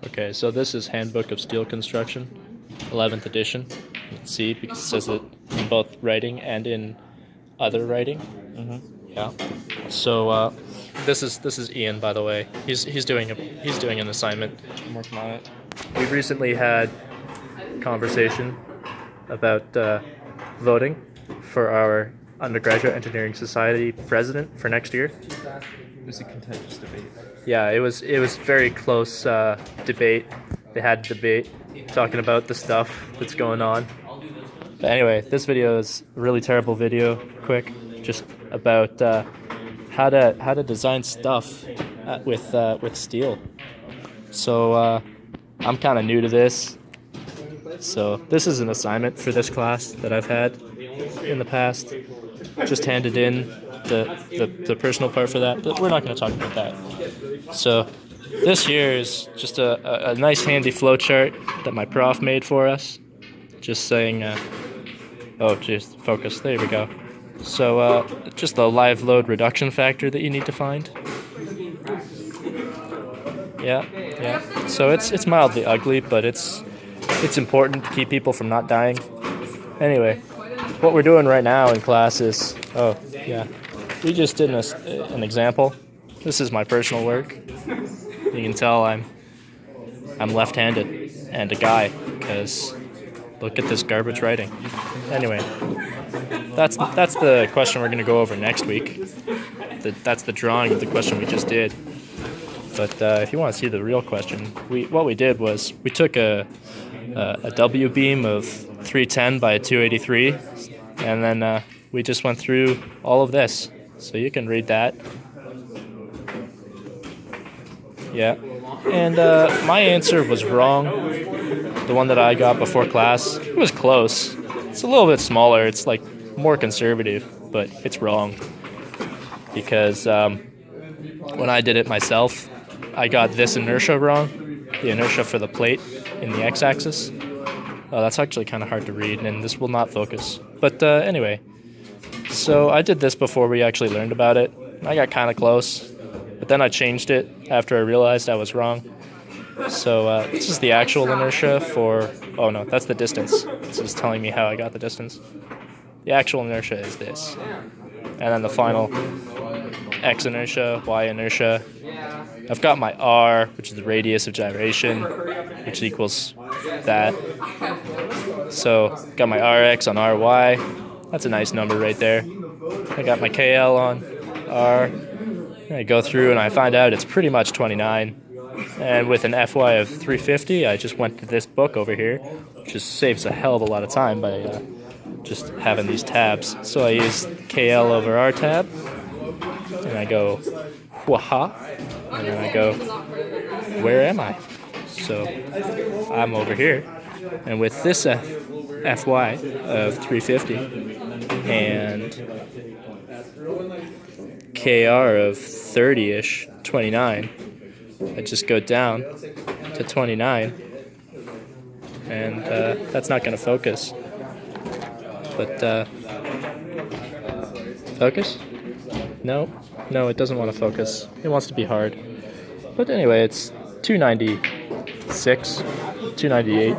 Okay, so this is Handbook of Steel Construction, 11th edition. You can see because it says it in both writing and in other writing. Yeah. So this is Ian, by the way. He's doing an assignment. I'm working on it. We recently had a conversation about voting for our undergraduate engineering society president for next year. It was a contentious debate. Yeah, it was very close debate. They had debate talking about the stuff that's going on. But anyway, this video is a really terrible video. Quick, just about how to design stuff with steel. So I'm kind of new to this. So this is an assignment for this class that I've had in the past. Just handed in the personal part for that, but we're not going to talk about that. So this here is just a nice handy flow chart that my prof made for us. Just saying, oh geez, focus, there we go. So just the live load reduction factor that you need to find. Yeah. So it's mildly ugly, but it's important to keep people from not dying. Anyway, what we're doing right now in class is, we just did an example. This is my personal work. You can tell I'm left-handed and a guy because look at this garbage writing. Anyway, that's the question we're going to go over next week. That's the drawing of the question we just did. But if you want to see the real question, what we did was we took a W beam of 310 by 283, and then we just went through all of this. So you can read that. Yeah. And my answer was wrong. The one that I got before class, it was close. It's a little bit smaller. It's like more conservative, but it's wrong. Because when I did it myself, I got this inertia wrong. The inertia for the plate in the x-axis. Oh, that's actually kind of hard to read, and this will not focus. But anyway, so I did this before we actually learned about it. I got kind of close, but then I changed it after I realized I was wrong. So this is the actual inertia for, oh no, that's the distance. This is telling me how I got the distance. The actual inertia is this. And then the final x inertia, y inertia. I've got my r, which is the radius of gyration, which equals that. So got my rx on ry. That's a nice number right there. I got my kl on r. And I go through and I find out it's pretty much 29. And with an fy of 350, I just went to this book over here, which just saves a hell of a lot of time by just having these tabs. So I use kl over r tab, and I go waha, and then I go, where am I? So I'm over here, and with this fy of 350 and kr of 30-ish, 29, I just go down to 29, and that's not going to focus. But focus? No, it doesn't want to focus. It wants to be hard. But anyway, it's 296, 298.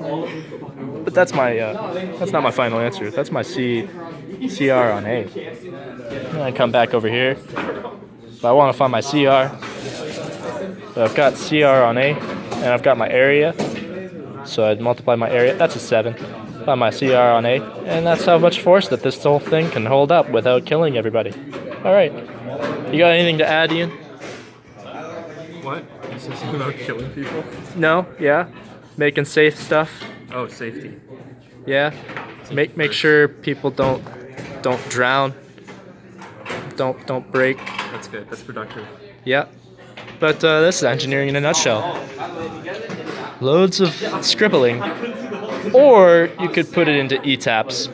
But that's not my final answer. That's my CR on A. And I come back over here. But I want to find my CR. But I've got CR on A, and I've got my area. So I'd multiply my area. That's a 7. By my CR on A, and that's how much force that this whole thing can hold up without killing everybody. All right, you got anything to add, Ian? What? You said something about killing people? No. Yeah, making safe stuff. Oh, safety. Yeah, make sure people don't drown. Don't break. That's good. That's productive. Yeah, but this is engineering in a nutshell. Loads of scribbling. Or you could put it into ETAPS.